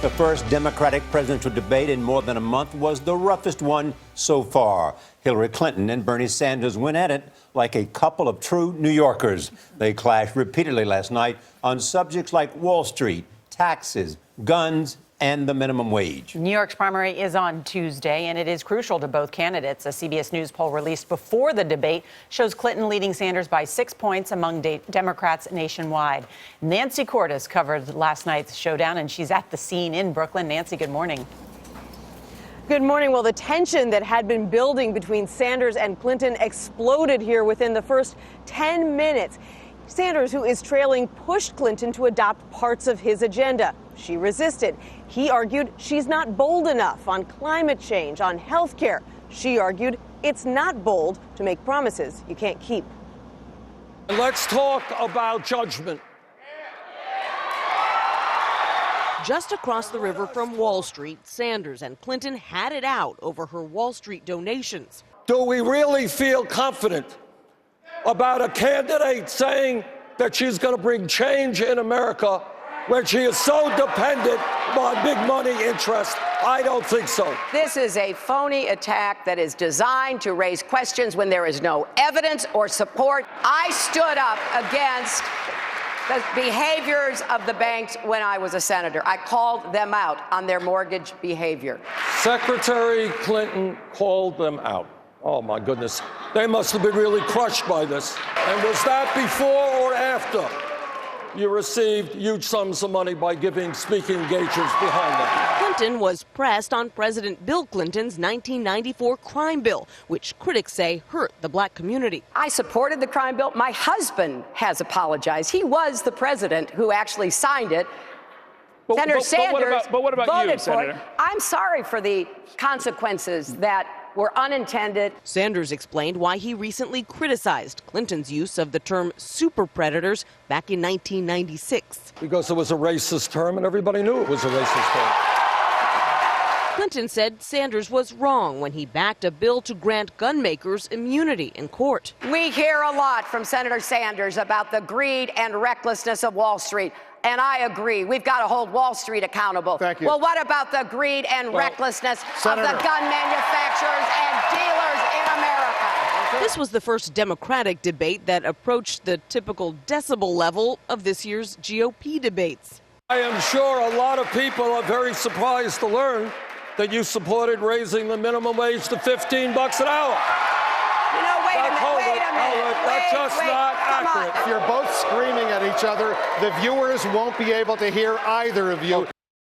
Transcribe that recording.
The first Democratic presidential debate in more than a month was the roughest one so far. Hillary Clinton and Bernie Sanders went at it like a couple of true New Yorkers. They clashed repeatedly last night on subjects like Wall Street, taxes, guns, and the minimum wage. New York's primary is on Tuesday, and it is crucial to both candidates. A CBS News poll released before the debate shows Clinton leading Sanders by 6 points among Democrats nationwide. Nancy Cordes covered last night's showdown, and she's at the scene in Brooklyn. Nancy, good morning. Good morning. Well, the tension that had been building between Sanders and Clinton exploded here within the first 10 minutes. Sanders, who is trailing, pushed Clinton to adopt parts of his agenda. She resisted. He argued she's not bold enough on climate change, on health care. She argued it's not bold to make promises you can't keep. Let's talk about judgment. Just across the river from Wall Street, Sanders and Clinton had it out over her Wall Street donations. Do we really feel confident about a candidate saying that she's going to bring change in America when she is so dependent on big money interests? I don't think so. This is a phony attack that is designed to raise questions when there is no evidence or support. I stood up against the behaviors of the banks when I was a senator. I called them out on their mortgage behavior. Secretary Clinton called them out. Oh, my goodness. They must have been really crushed by this. And was that before or after you received huge sums of money by giving speaking engagements behind them? Clinton was pressed on President Bill Clinton's 1994 crime bill, which critics say hurt the black community. I supported the crime bill. My husband has apologized. He was the president who actually signed it. Senator Sanders voted for it. I'm sorry for the consequences that were unintended. Sanders explained why he recently criticized Clinton's use of the term super predators back in 1996. Because it was a racist term and everybody knew it was a racist term. Clinton said Sanders was wrong when he backed a bill to grant gun makers immunity in court. We hear a lot from Senator Sanders about the greed and recklessness of Wall Street. And I agree. We've got to hold Wall Street accountable. Thank you. Well, what about the greed and recklessness Senator, of the gun manufacturers and dealers in America? This was the first Democratic debate that approached the typical decibel level of this year's GOP debates. I am sure a lot of people are very surprised to learn that you supported raising the minimum wage to $15 an hour. You know, wait a minute. That's just not accurate. if you're both screaming at each other, the viewers won't be able to hear either of you.